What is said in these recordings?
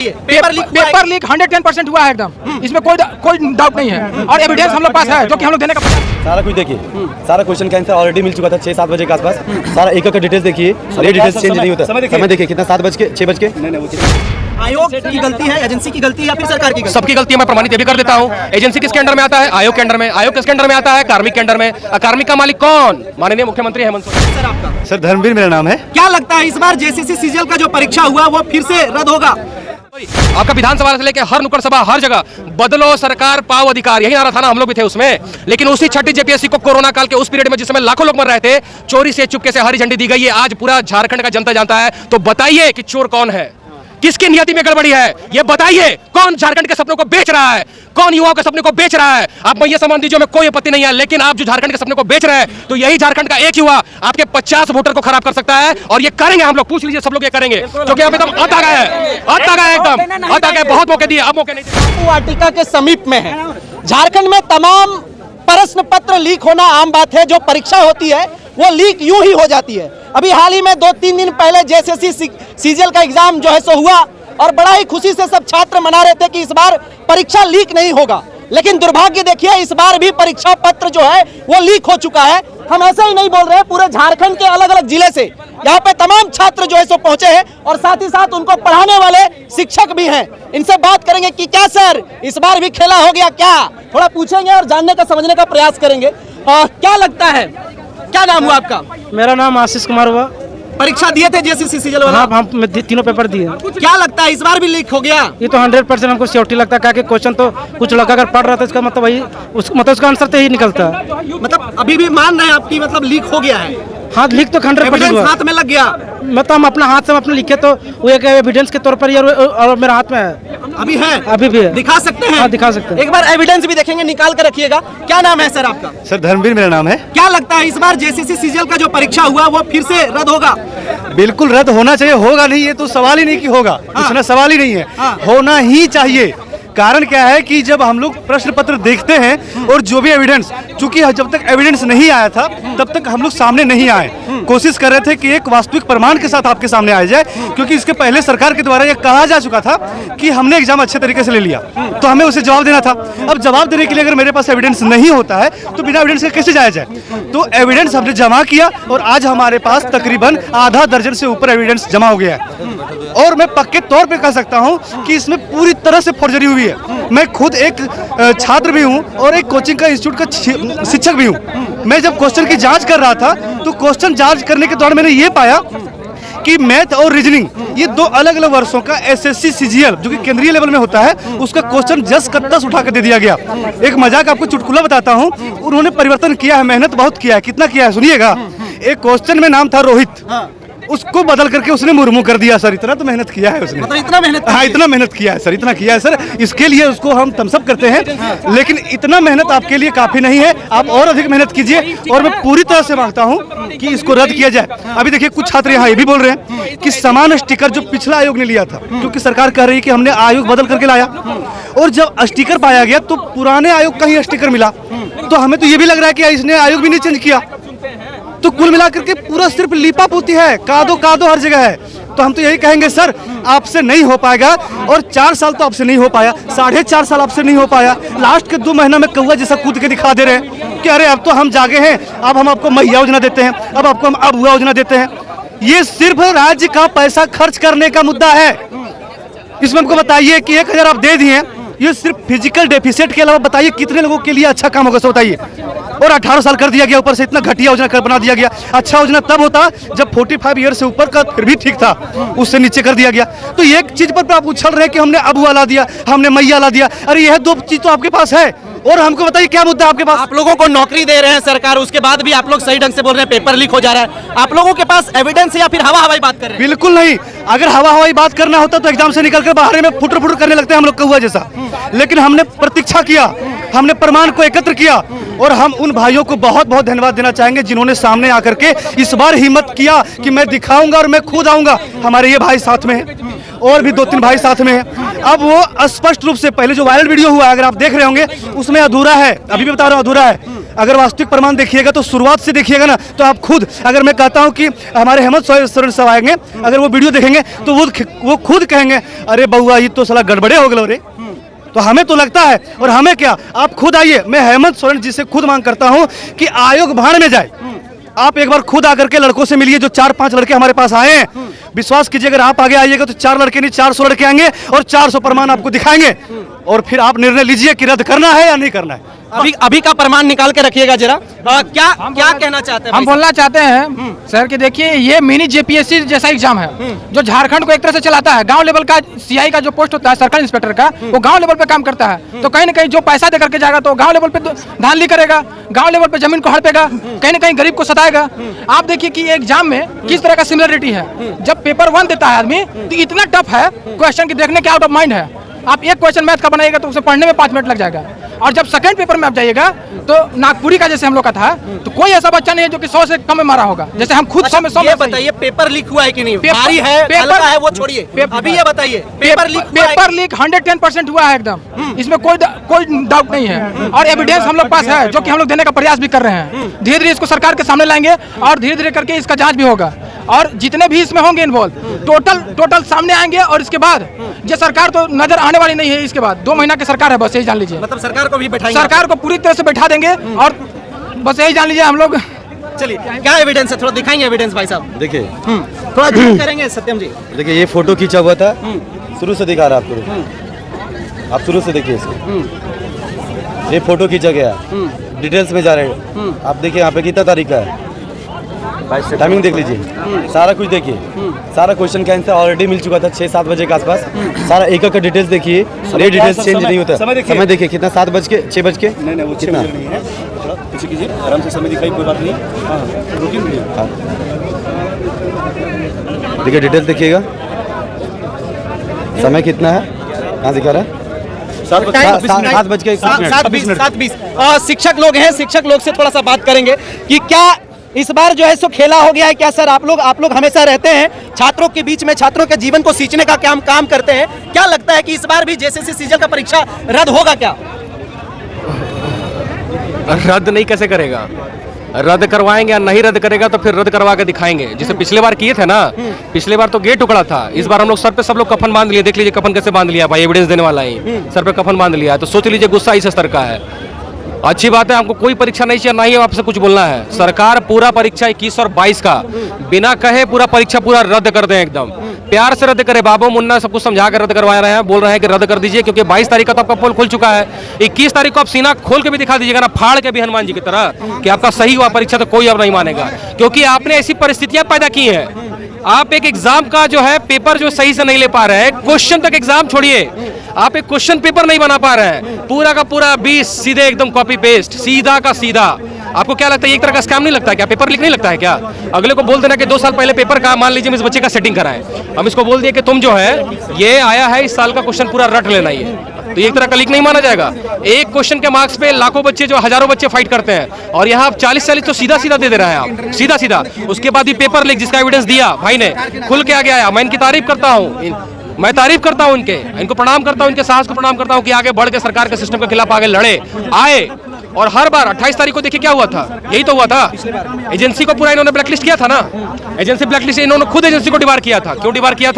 Paper leak 110% हुआ है एकदम, इसमें कोई डाउट नहीं है और एविडेंस हम लोग पास है जो कि हम लोग देने का सारा कुछ देखिए, सारा क्वेश्चन का आंसर ऑलरेडी मिल चुका था 6-7 बजे के आसपास। सारा एक डिटेल्स देखिए और ये डिटेल्स चेंज नहीं होता। समय देखिए कितना 7 बज के 6 बज के। आयोग की गलती है, एजेंसी की गलती है या फिर सरकार की गलती? सबकी गलती है, मैं प्रमाणित ये भी कर देता हूँ। एजेंसी किसके अंडर में आता है? आयोग के अंडर में। आयोग किसके अंडर में आता है? कार्मिक के अंडर में। कार्मिक का मालिक कौन? माननीय मुख्यमंत्री हेमंत सोरेन। सर आपका? सर धर्मवीर मेरा नाम है। क्या लगता है इस बार जेसीसी सीजीएल का जो परीक्षा हुआ वो फिर से रद्द होगा? आपका विधानसभा से लेकर हर नुक्कड़ सभा, हर जगह बदलो सरकार पाओ अधिकार, यही नारा था ना, हम लोग भी थे उसमें। लेकिन उसी छठी जेपीएससी को कोरोना काल के उस पीरियड में जिस समय लाखों लोग मर रहे थे, चोरी से चुपके से हरी झंडी दी गई है। आज पूरा झारखंड का जनता जानता है। तो बताइए कि चोर कौन है, किसकी नियति में गड़बड़ी है, ये बताइए। कौन झारखंड के सपनों को बेच रहा है, कौन युवाओं के सपने को बेच रहा है? आप ये सामान दीजिए, में कोई आपत्ति नहीं है, लेकिन आप जो झारखंड के सपने को बेच रहे हैं, तो यही झारखंड का एक युवा आपके 50 वोटर को खराब कर सकता है। और ये करेंगे हम लोग, पूछ लीजिए, सब लोग ये करेंगे, क्योंकि हम एकदम अता गए हैं, अता गए एकदम, अता गए। बहुत मौके दिए, अब मौके नहीं दिए। वाटिका के समीप में है। झारखंड में तमाम प्रश्न पत्र लीक होना आम बात है। जो परीक्षा होती है वो लीक यूं ही हो जाती है। अभी हाल ही में 2-3 दिन पहले जेसीसी सीजीएल का एग्जाम जो है सो हुआ और बड़ा ही खुशी से सब छात्र मना रहे थे कि इस बार परीक्षा लीक नहीं होगा। लेकिन दुर्भाग्य देखिए, इस बार भी परीक्षा पत्र जो है वो लीक हो चुका है। हम ऐसे ही नहीं बोल रहे हैं, पूरे झारखंड के अलग अलग जिले से यहाँ पे तमाम छात्र जो है सो पहुंचे हैं और साथ ही साथ उनको पढ़ाने वाले शिक्षक भी हैं। इनसे बात करेंगे कि क्या सर इस बार भी खेला हो गया क्या, थोड़ा पूछेंगे और जानने का समझने का प्रयास करेंगे। क्या लगता है, क्या नाम हुआ आपका? मेरा नाम आशीष कुमार हुआ। परीक्षा दिए थे जेसीसी सीजीएल वाला? हाँ, हम तीनों पेपर दिए। क्या लगता है इस बार भी लीक हो गया? ये तो 100% हमको सिक्योरिटी लगता है, क्या क्वेश्चन तो कुछ लड़का अगर पढ़ रहा था इसका मतलब वही मतलब उसका आंसर तो यही निकलता है। मतलब अभी भी मान रहे हैं आपकी मतलब लीक हो गया है? हाँ, लीक तो 100% हुआ। हाथ में लग गया मतलब हम अपना हाथ से अपने लिखे तो वो एक एविडेंस के तौर पर और मेरे हाथ में है। अभी है? अभी भी है। दिखा सकते हैं? हाँ, दिखा सकते हैं। एक बार एविडेंस भी देखेंगे, निकाल कर रखिएगा। क्या नाम है सर आपका? सर धर्मवीर मेरा नाम है। क्या लगता है इस बार जेसीसी सीजीएल का जो परीक्षा हुआ वो फिर से रद्द होगा? बिल्कुल रद्द होना चाहिए। होगा नहीं ये तो सवाल ही नहीं कि होगा, इसमें सवाल ही नहीं है। होना ही चाहिए। कारण क्या है कि जब हम लोग प्रश्न पत्र देखते हैं और जो भी एविडेंस, चूंकि जब तक एविडेंस नहीं आया था तब तक हम लोग सामने नहीं आए। कोशिश कर रहे थे कि एक वास्तविक प्रमाण के साथ आपके सामने आ जाए, क्योंकि इसके पहले सरकार के द्वारा यह कहा जा चुका था कि हमने एग्जाम अच्छे तरीके से ले लिया, तो हमें उसे जवाब देना था। अब जवाब देने के लिए अगर मेरे पास एविडेंस नहीं होता है तो बिना एविडेंस के कैसे जाया जाए? तो एविडेंस हमने जमा किया और आज हमारे पास तकरीबन आधा दर्जन से ऊपर एविडेंस जमा हो गया है। और मैं पक्के तौर पे कह सकता हूं कि इसमें पूरी तरह से फॉर्जरी हुई है। मैं खुद एक छात्र भी हूं और एक कोचिंग का इंस्टीट्यूट का शिक्षक भी हूं। मैं जब क्वेश्चन की जांच कर रहा था तो क्वेश्चन जांच करने के दौरान मैंने ये पाया कि मैथ और रीजनिंग ये 2 अलग अलग वर्षों का एसएससी सीजीएल जो कि केंद्रीय लेवल में होता है उसका क्वेश्चन जस का तस उठा कर दे दिया गया। एक मजाक आपको चुटकुला बताता हूं, उन्होंने परिवर्तन किया है, मेहनत बहुत किया है। कितना किया है सुनिएगा। एक क्वेश्चन में नाम था रोहित, उसको बदल करके उसने मुर्मू कर दिया। सर इतना तो मेहनत किया है उसने। मतलब इतना मेहनत? हाँ, इतना मेहनत किया है सर, इतना किया है सर। इसके लिए उसको हम थम्स अप करते हैं, लेकिन इतना मेहनत आपके लिए काफी नहीं है। आप और अधिक मेहनत कीजिए और मैं पूरी तरह से मांगता हूं कि इसको रद्द किया जाए। अभी देखिए कुछ छात्र यहाँ ये भी बोल रहे हैं कि समान स्टिकर जो पिछला आयोग ने लिया था, क्योंकि सरकार कह रही है कि हमने आयोग बदल करके लाया, और जब स्टिकर पाया गया तो पुराने आयोग का ही स्टिकर मिला। तो हमें तो ये भी लग रहा है कि इसने आयोग भी नहीं चेंज किया। तो कुल मिलाकर के पूरा सिर्फ लिपा पोती है, कादो कादो हर जगह है। तो हम तो यही कहेंगे सर आपसे नहीं हो पाएगा। और 4 साल तो आपसे नहीं हो पाया, 4.5 साल आपसे नहीं हो पाया। लास्ट के 2 महीना में कौवा जैसा कूद के दिखा दे रहे हैं कि अरे अब तो हम जागे हैं, अब हम आपको मैया योजना देते हैं, अब आपको हम अबुआ योजना देते हैं। ये सिर्फ राज्य का पैसा खर्च करने का मुद्दा है। इसमें हमको बताइए कि 1000 आप दे दिए, ये सिर्फ फिजिकल डेफिसिट के अलावा बताइए कितने लोगों के लिए अच्छा काम होगा, सो बताइए। और 18 साल कर दिया गया, ऊपर से इतना घटिया योजना बना दिया गया। अच्छा योजना तब होता जब 45 ईयर से ऊपर का फिर भी ठीक था, उससे नीचे कर दिया गया। तो एक चीज पर आप उछल रहे हैं कि हमने अबुआ ला दिया, हमने मैया ला दिया। अरे यह 2 चीज तो आपके पास है। और हमको बताइए क्या मुद्दा आपके पास? आप लोगों को नौकरी दे रहे हैं सरकार, उसके बाद भी आप लोग सही ढंग से बोल रहे हैं पेपर लीक हो जा रहा है। आप लोगों के पास एविडेंस है या फिर हवा हवाई बात कर रहे हैं? बिल्कुल नहीं। अगर हवा हवाई बात करना होता तो एग्जाम से निकल कर बाहर में फुटर फुटर करने लगते हैं हम लोग कौवा जैसा। लेकिन हमने प्रतीक्षा किया, हमने प्रमाण को एकत्र किया, और हम उन भाइयों को बहुत बहुत धन्यवाद देना चाहेंगे जिन्होंने सामने आकर के इस बार हिम्मत किया कि मैं दिखाऊंगा और मैं खुद आऊंगा। हमारे ये भाई साथ में हैं और भी 2-3 भाई साथ में हैं। अब वो स्पष्ट रूप से पहले जो वायरल वीडियो हुआ, अगर आप देख रहे होंगे, उसमें अधूरा है, अभी भी बता रहा हूँ अधूरा है। अगर वास्तविक प्रमाण देखिएगा तो शुरुआत से देखिएगा ना, तो आप खुद, अगर मैं कहता हूं कि हमारे हेमंत सोरेन साहब आएंगे, अगर वो वीडियो देखेंगे तो वो खुद कहेंगे अरे बउआ ये तो साला गड़बड़े हो गए रे। तो हमें तो लगता है, और हमें क्या, आप खुद आइए, मैं हेमंत सोरेन जी से खुद मांग करता हूं कि आयोग भाड़ में जाए। आप एक बार खुद आकर के लड़कों से मिलिए, जो 4-5 लड़के हमारे पास आए हैं। विश्वास कीजिए, अगर आप आगे आइएगा तो 4 लड़के नहीं 400 लड़के आएंगे और 400 प्रमाण आपको दिखाएंगे, और फिर आप निर्णय लीजिए कि रद्द करना है या नहीं करना है। अभी का प्रमाण निकाल के रखिएगा जरा। क्या कहना चाहते हैं? हम बोलना चाहते हैं सर कि देखिए ये मिनी जेपीएससी जैसा एग्जाम है जो झारखंड को एक तरह से चलाता है। गांव लेवल का सीआई का जो पोस्ट होता है सर्कल इंस्पेक्टर का, वो गांव लेवल पे काम करता है। तो कहीं ना कहीं जो पैसा दे करके जाएगा तो गांव लेवल पे धांधली करेगा, गांव लेवल पे जमीन को हड़पेगा, कहीं ना कहीं गरीब को सताएगा। आप देखिए कि एग्जाम में किस तरह का सिमिलरिटी है। जब पेपर 1 देता है आदमी तो इतना टफ है क्वेश्चन की देखने के आउट ऑफ माइंड है। आप एक क्वेश्चन मैथ का बनाइएगा तो उसे पढ़ने में 5 मिनट लग जाएगा। और जब सेकंड पेपर में आप जाइएगा तो नागपुरी का जैसे हम लोग का था, तो कोई ऐसा बच्चा नहीं है जो कि 100 से कम में मारा होगा। जैसे हम खुद 100 में 100 बताइए, पेपर लीक हुआ है कि नहीं? भारी है, हल्का है, वो छोड़िए, अभी ये बताइए पेपर लीक 110% हुआ है एकदम। इसमें कोई डाउट नहीं है, और एविडेंस हम लोग पास है जो कि हम लोग देने का प्रयास भी कर रहे हैं। धीरे धीरे इसको सरकार के सामने लाएंगे और धीरे धीरे करके इसका जांच भी होगा, और जितने भी इसमें होंगे इन्वॉल्व टोटल सामने आएंगे। और इसके बाद ये सरकार तो नजर आने वाली नहीं है। इसके बाद 2 महीना की सरकार है, बस यही जान लीजिए। मतलब सरकार को भी बैठाएंगे, सरकार को पूरी तरह से बैठा देंगे, और बस यही जान लीजिए हम लोग। चलिए, क्या एविडेंस है, थोड़ा दिखाएंगे एविडेंस भाई साहब। देखिए थोड़ा जूम करेंगे सत्यम जी। देखिए ये फोटो खींचा हुआ था, शुरू से दिखा रहा आपको, आप शुरू से देखिए इसको। ये फोटो खींचा गया, डिटेल्स में जा रहे हैं। आप देखिए यहाँ पे कितना तारीख का है, टाइमिंग देख लीजिए, सारा कुछ देखिए। सारा क्वेश्चन का आंसर ऑलरेडी मिल चुका था 6-7 बजे के आसपास। सारा एक का डिटेल्स देखिए, ये डिटेल्स चेंज नहीं होता। समय देखिए कितना, 7 बज के 6 बज के नहीं वो कितना, कुछ कीजिए आराम से, समय दिखाई, कोई बात नहीं। देखिए डिटेल्स देखिएगा, समय कितना है, कहाँ दिखा रहा है, 7 बज के 7:20। शिक्षक लोग हैं, शिक्षक लोग से थोड़ा सा बात करेंगे कि क्या इस बार जो है सो खेला हो गया है क्या? सर आप लोग हमेशा रहते हैं छात्रों के बीच में, छात्रों के जीवन को सींचने का काम करते हैं। क्या लगता है कि इस बार भी जेएसएससी सीजीएल का परीक्षा रद्द होगा क्या? रद्द नहीं कैसे करेगा, रद्द करवाएंगे या नहीं रद्द करेगा तो फिर रद्द करवा के दिखाएंगे। जैसे पिछले बार किए थे ना, पिछले बार तो गेट टुकड़ा था, इस बार हम लोग सर पे सब लोग कफन बांध लिए। देख लीजिए कफन कैसे बांध लिया भाई, एविडेंस देने वाला ही सर पे कफन बांध लिया। तो सोच लीजिए गुस्सा इस स्तर का है। अच्छी बात है, हमको कोई परीक्षा नहीं चाहिए, ना ही आपसे कुछ बोलना है। सरकार पूरा परीक्षा 21 और 22 का बिना कहे पूरा परीक्षा पूरा रद्द कर दें, एकदम प्यार से रद्द करे। बाबू मुन्ना सब कुछ समझा कर रद्द करवा रहे हैं, बोल रहे हैं कि रद्द कर दीजिए, क्योंकि 22 तारीख का तो आपका पोल खुल चुका है। 21 तारीख को आप सीना खोल के भी दिखा दीजिएगा ना, फाड़ के भी हनुमान जी की तरह, कि आपका सही हुआ परीक्षा, तो कोई अब नहीं मानेगा। क्योंकि आपने ऐसी परिस्थितियां पैदा की हैं, आप एक एग्जाम का जो है पेपर जो सही से नहीं ले पा रहे हैं, क्वेश्चन तक एग्जाम छोड़िए, आप एक क्वेश्चन पेपर नहीं बना पा रहे हैं, पूरा का पूरा 20 सीधे एकदम कॉपी पेस्ट, सीधा का सीधा। आपको क्या लगता है एक तरह का स्कैम नहीं लगता है क्या? पेपर लीक नहीं लगता है क्या? अगले को बोल देना कि 2 साल पहले पेपर का, मान लीजिए इस बच्चे का सेटिंग कराएं, हम इसको बोल दिए कि तुम जो है ये आया है इस साल का क्वेश्चन पूरा रट लेना ही है, तो एक तरह का लीक नहीं माना जाएगा। एक क्वेश्चन के मार्क्स पे लाखों बच्चे जो हजारों बच्चे फाइट करते हैं, और यहाँ आप 40-40 तो सीधा सीधा दे दे रहे हैं आप, सीधा सीधा। उसके बाद भी पेपर लीक, जिसका एविडेंस दिया भाई ने, खुल के आगे आया। मैं इनकी तारीफ करता हूँ, मैं तारीफ करता हूँ इनको प्रणाम करता हूँ, इनके साहस को प्रणाम करता हूँ कि आगे बढ़ के सरकार के सिस्टम के खिलाफ आगे लड़े आए। और हर बार 28 तारीख को देखिए क्या हुआ था, यही तो हुआ था। एजेंसी को पूरा इन्होंने ब्लैकलिस्ट किया था ना, एजेंसी ब्लैकलिस्ट, इन्होंने खुद एजेंसी को डिबार किया था। क्यों डिबार किया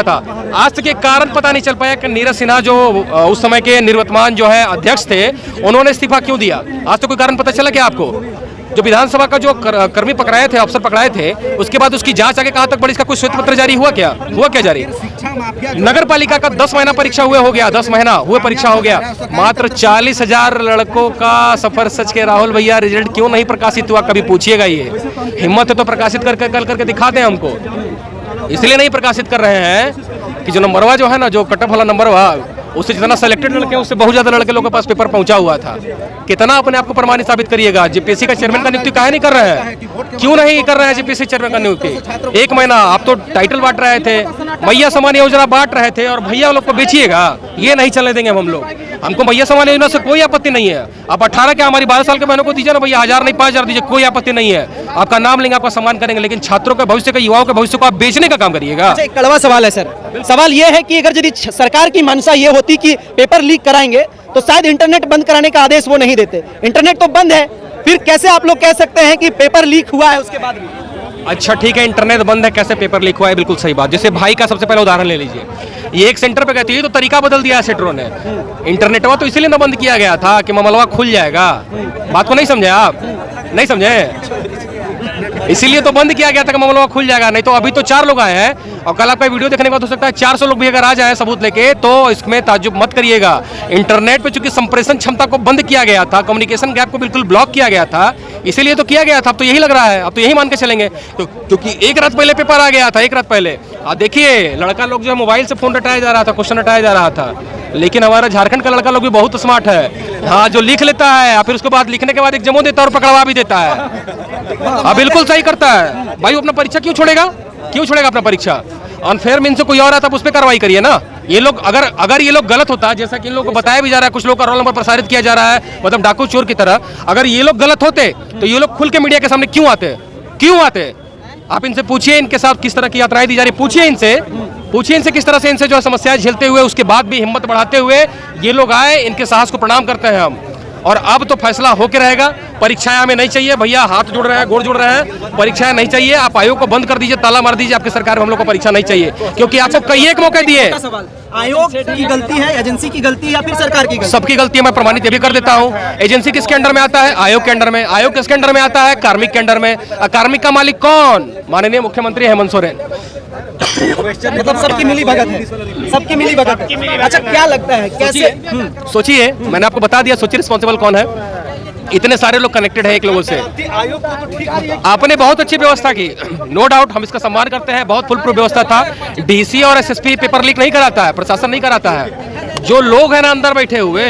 था? आज तक एक कारण पता नहीं चल पाया कि नीरज सिन्हा जो उस समय के निवर्तमान जो है अध्यक्ष थे, उन्होंने इस्तीफा क्यों दिया। आज तक कोई कारण पता चला क्या आपको? जो विधानसभा का जो कर्मी पकड़ाए थे, अफसर पकड़ाए थे, उसके बाद उसकी जांच आगे कहां तक बढ़ी, इसका कोई श्वेत पत्र जारी हुआ क्या जारी? नगर पालिका का 10 महीना परीक्षा हो गया, 10 महीना हुए परीक्षा हो गया, मात्र 40,000 लड़कों का सफर सच के राहुल भैया रिजल्ट क्यों नहीं प्रकाशित हुआ? कभी पूछिएगा, ये हिम्मत है तो प्रकाशित करके दिखा दें हमको। इसलिए नहीं प्रकाशित कर रहे हैं कि जो नंबरवा जो है ना, जो कटअप वाला नंबरवा, उससे जितना सिलेक्टेड लड़के, उससे बहुत ज्यादा लड़के लोगों के पास पेपर पहुंचा हुआ था। कितना अपने आप को प्रमाणित साबित करिएगा? जेपीएससी का चेयरमैन का नियुक्ति काहे नहीं कर रहे हैं? क्यों नहीं कर रहे हैं जेपीएससी चेयरमैन का नियुक्ति? 1 महीना आप तो टाइटल बांट रहे थे, मैया समान योजना बांट रहे थे, और भैया लोग को बेचिएगा, ये नहीं चलने देंगे हम लोग। हमको मैया समान योजना से कोई आपत्ति नहीं है। आप 18 के हमारी 12 साल के बहनों को दीजिए ना भैया, 1000 नहीं 5000 दीजिए, कोई आपत्ति नहीं है। आपका नाम लेंगे, आपका सम्मान करेंगे, लेकिन छात्रों के भविष्य का, युवाओं के भविष्य को आप बेचने का काम करिएगा। एक कड़वा सवाल है सर, सवाल ये है कि अगर यदि सरकार की मंशा ये होती कि पेपर लीक कराएंगे तो शायद इंटरनेट बंद कराने का आदेश वो नहीं देते। इंटरनेट तो बंद है, फिर कैसे आप लोग कह सकते हैं कि पेपर लीक हुआ है उसके बाद भी? अच्छा ठीक है, इंटरनेट बंद है, कैसे पेपर लीक हुआ है, बिल्कुल सही बात। जैसे भाई का सबसे पहले उदाहरण ले लीजिए, ये एक सेंटर पे गए थे, ये तो तरीका बदल दिया है सेंटरों ने। इंटरनेट तो इसीलिए ना बंद किया गया था कि मामला खुल जाएगा। बात को नहीं समझे आप? नहीं समझे? इसीलिए तो बंद किया गया था कि मामला खुल जाएगा। नहीं तो अभी तो 4 लोग आए हैं और कल आपका वीडियो देखने के बाद हो सकता है 400 लोग भी अगर आ जाए सबूत लेके, तो इसमें ताज्जुब मत करिएगा। इंटरनेट पे चूंकि संप्रेषण क्षमता को बंद किया गया था, कम्युनिकेशन गैप को बिल्कुल ब्लॉक किया गया था, इसीलिए तो किया गया था। अब तो यही लग रहा है, अब तो यही मान के चलेंगे तो, क्योंकि एक रात पहले पेपर आ गया था, एक रात पहले। आप देखिए लड़का लोग जो है मोबाइल से फोन रटाया जा रहा था, क्वेश्चन रटाया जा रहा था, लेकिन हमारा झारखंड का लड़का लोग भी बहुत स्मार्ट है। हाँ, जो लिख लेता है फिर उसके बाद लिखने के बाद एक जमो देता है और पकड़वा भी देता है। हाँ, बिल्कुल सही करता है भाई। वो अपना परीक्षा क्यों छोड़ेगा? क्यों छोड़ेगा अपना परीक्षा? अनफेयर मीन से कोई और आता है, उस पर कार्रवाई करिए ना। ये लोग अगर ये लोग गलत होता, जैसा कि इन लोगों को बताया भी जा रहा है, कुछ लोग का रोल नंबर प्रसारित किया जा रहा है, मतलब डाकू चोर की तरह, अगर ये लोग गलत होते तो ये लोग खुल के मीडिया के सामने क्यों आते? क्यों आते? आप इनसे पूछिए, इनके साथ किस तरह की यात्राएं दी जा रही, पूछिए इनसे किस तरह से इनसे जो समस्याएं झेलते हुए उसके बाद भी हिम्मत बढ़ाते हुए ये लोग आए। इनके साहस को प्रणाम करते हैं हम। और अब तो फैसला होके रहेगा। परीक्षाएं हमें नहीं चाहिए भैया, हाथ जोड़ रहे हैं, गोड़ जोड़ रहे हैं, परीक्षाएं नहीं चाहिए। आप आयोग को बंद कर दीजिए, ताला मार दीजिए, आपकी सरकार में हम लोग को परीक्षा नहीं चाहिए, क्योंकि आपको कई एक मौके दिए। आयोग की गलती है, एजेंसी की गलती है या फिर सरकार की गलती? सबकी गलती है, मैं प्रमाणित ये भी कर देता हूँ। एजेंसी किसके अंडर में आता है? आयोग के अंडर में। आयोग किसके अंडर में आता है? कार्मिक के अंडर में। कार्मिक का मालिक कौन? माननीय मुख्यमंत्री हेमंत सोरेन। मतलब सबकी मिली भगत है, सबकी मिली भगत है। अच्छा, क्या लगता है कैसे? सोचिए, मैंने आपको बता दिया, सोचिए रिस्पॉन्सिबल कौन है। इतने सारे लोग कनेक्टेड हैं एक लोगों से। आपने बहुत अच्छी व्यवस्था की, नो डाउट, हम इसका सम्मान करते हैं। बहुत फुल प्रूफ व्यवस्था था। डीसी और एसएसपी पेपर लीक नहीं कराता है, प्रशासन नहीं कराता है। जो लोग हैं ना अंदर बैठे हुए,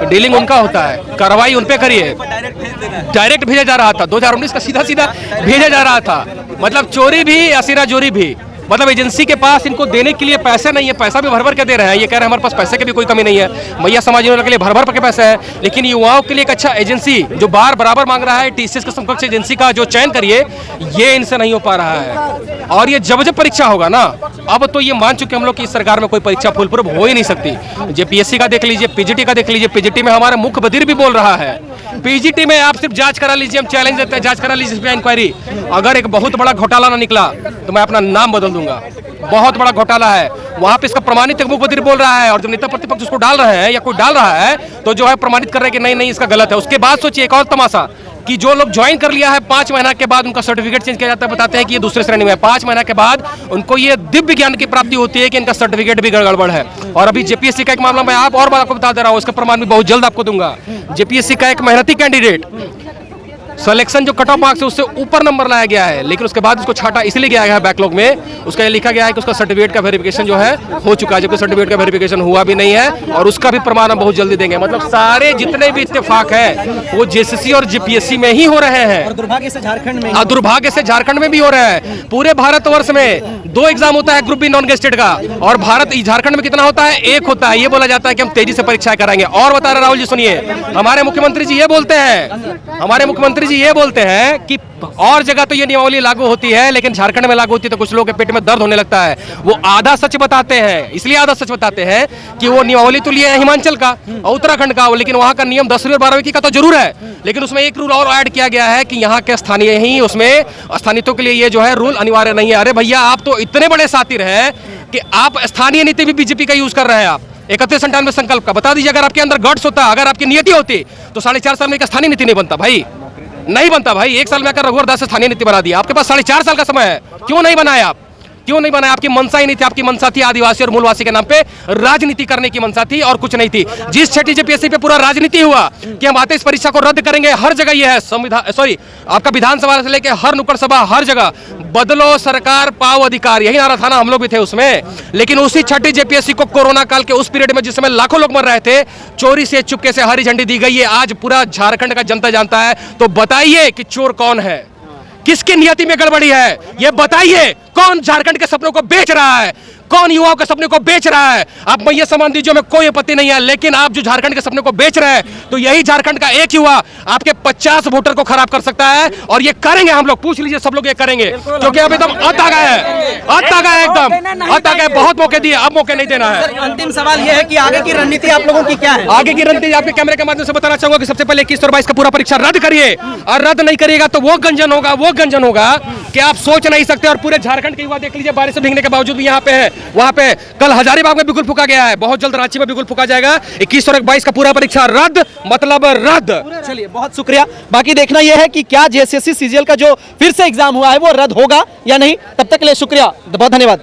डीलिंग उनका होता है, कार्रवाई उन पे करिए। डायरेक्ट भेजा जा रहा था, 2019 का सीधा सीधा भेजा जा रहा था। मतलब चोरी भी, असीरा जोरी भी। मतलब एजेंसी के पास इनको देने के लिए पैसे नहीं है, पैसा भी भर भर के दे रहे हैं। ये कह रहे हैं हमारे पास पैसे की भी कोई कमी नहीं है, मैया समाजियों के लिए भर भर के पैसे है। लेकिन युवाओं के लिए एक अच्छा एजेंसी जो बराबर मांग रहा है, टीसीएस के समकक्ष एजेंसी का जो चयन करिए, ये इनसे नहीं हो पा रहा है। और ये जब परीक्षा होगा ना, अब तो ये मान चुके हम लोग कि इस सरकार में कोई परीक्षा फुल प्रूफ हो ही नहीं सकती। जेपीएससी का देख लीजिए, पीजीटी का देख लीजिए। पीजीटी में हमारा मुख्य वजीर भी बोल रहा है, पीजीटी में आप सिर्फ जांच करा लीजिए, हम चैलेंज देते हैं, जांच करा लीजिए, इंक्वायरी। अगर एक बहुत बड़ा घोटाला ना निकला तो मैं अपना नाम बदल दूंगा। बहुत बड़ा घोटाला है वहां पे, इसका प्रमाणित मुख्यमंत्री बोल रहा है, और जब नेता प्रतिपक्ष उसको डाल रहे हैं या कोई डाल रहा है तो जो है प्रमाणित कर रहे हैं कि नहीं इसका गलत है। उसके बाद सोचिए एक और तमाशा कि जो लोग ज्वाइन कर लिया है 5 महीना के बाद उनका सर्टिफिकेट चेंज किया जाता है, बताते हैं कि ये दूसरे श्रेणी में है। 5 महीना के बाद उनको ये दिव्य ज्ञान की प्राप्ति होती है कि इनका सर्टिफिकेट भी गड़बड़ है। और अभी जेपीएससी का एक मामला मैं और बार आपको बता दे रहा हूँ, इसका प्रमाण भी बहुत जल्द आपको दूंगा। जेपीएससी का एक मेहनती कैंडिडेट, सिलेक्शन जो कट ऑफ मार्क्स है उससे ऊपर नंबर लाया गया है, लेकिन उसके बाद उसको छाटा इसलिए गया है बैकलॉग में। उसका ये लिखा गया है कि उसका सर्टिफिकेट का वेरिफिकेशन जो है हो चुका है, जबकि सर्टिफिकेट का वेरिफिकेशन हुआ भी नहीं है, और उसका भी प्रमाण हम बहुत जल्दी देंगे। मतलब सारे जितने भी इत्तेफाक है वो जेसीसी और जेपीएससी में ही हो रहे हैं, और दुर्भाग्य से झारखंड में, दुर्भाग्य से झारखंड में भी हो रहा है। पूरे भारतवर्ष में 2 एग्जाम होता है ग्रुप बी नॉन गेस्टेड का, और झारखंड में कितना होता है? 1 होता है। ये बोला जाता है कि हम तेजी से परीक्षाएं कराएंगे। और बता रहे राहुल जी, सुनिए, हमारे मुख्यमंत्री जी ये बोलते हैं कि और जगह तो ये नियमावली लागू होती है, लेकिन झारखंड में लागू होती है तो कुछ लोगों के पेट में दर्द होने लगता है। वो आधा सच बताते हैं, इसलिए आधा सच बताते हैं कि वो नियमावली तो लिए है हिमाचल का और उत्तराखंड का, लेकिन वहां का नियम 10वीं और 12वीं का तो जरूर है, लेकिन उसमें एक रूल और ऐड किया गया है कि यहाँ के स्थानीय ही, उसमें स्थानीयतों के लिए ये जो है रूल अनिवार्य नहीं है। अरे भैया, आप तो इतने बड़े सातिर हैं कि आप स्थानीय नीति भी बीजेपी का यूज कर रहे हैं। आप 31-97 संकल्प का बता दीजिए, अगर आपके अंदर गट्स होता, अगर आपकी नीति होती तो 4.5 साल में एक स्थानीय नीति नहीं बनता भाई, नहीं बनता भाई। 1 साल में आकर रघुवर दास से स्थानीय नीति बना दिया। आपके पास 4.5 साल का समय है, क्यों नहीं बनाया आप? क्यों नहीं बनाया? आपकी मनसा ही नहीं थी। आपकी मनसा थी आदिवासी और मूलवासी के नाम पे राजनीति करने की मनसा थी, और कुछ नहीं थी। जिस छठी जेपीएससी पे पूरा राजनीति हुआ कि हम आते इस परीक्षा को रद्द करेंगे, हर जगह ये है संविधान, आपका विधानसभा से लेकर हर नुक्कड़ सभा, हर जगह बदलो सरकार पाओ अधिकार, यही नारा था ना, हम लोग भी थे उसमें। लेकिन उसी छठी जेपीएससी को कोरोना काल के उस पीरियड में जिस समय लाखों लोग मर रहे थे, चोरी से चुपके से हरी झंडी दी गई है। आज पूरा झारखंड का जनता जानता है। तो बताइए कि चोर कौन है, किसकी नियति में गड़बड़ी है, ये बताइए। कौन झारखंड के सपनों को बेच रहा है, कौन युवाओं के सपने को बेच रहा है? आप मैं ये सामान दीजिए, में कोई आपत्ति नहीं है, लेकिन आप जो झारखंड के सपने को बेच रहे हैं, तो यही झारखंड का एक युवा आपके 50 वोटर को खराब कर सकता है। और ये करेंगे हम लोग, पूछ लीजिए, सब लोग ये करेंगे, क्योंकि अब एकदम अत आ गया है, अत आ गया है, एकदम अत आ गया। बहुत मौके दिए, अब मौके नहीं देना है। अंतिम सवाल ये है कि आगे की रणनीति आप लोगों की क्या है? आगे की रणनीति आपके कैमरे के माध्यम से बताना चाहूंगा कि सबसे पहले 21 और 22 का पूरा परीक्षा रद्द करिए, और रद्द नहीं करिएगा तो वो गंजन होगा कि आप सोच नहीं सकते। और पूरे झारखंड के युवा देख लीजिए, बारिश से भीगने के बावजूद भी यहाँ पे है। वहाँ पे कल हजारीबाग में बिगुल फूका गया है, बहुत जल्द रांची में बिगुल फूका जाएगा। 21 और 22 का पूरा परीक्षा रद्द, मतलब रद्द। चलिए, बहुत शुक्रिया। बाकी देखना यह है कि क्या जेएसएससी सीजीएल का जो फिर से एग्जाम हुआ है वो रद्द होगा या नहीं। तब तक के लिए शुक्रिया, बहुत धन्यवाद।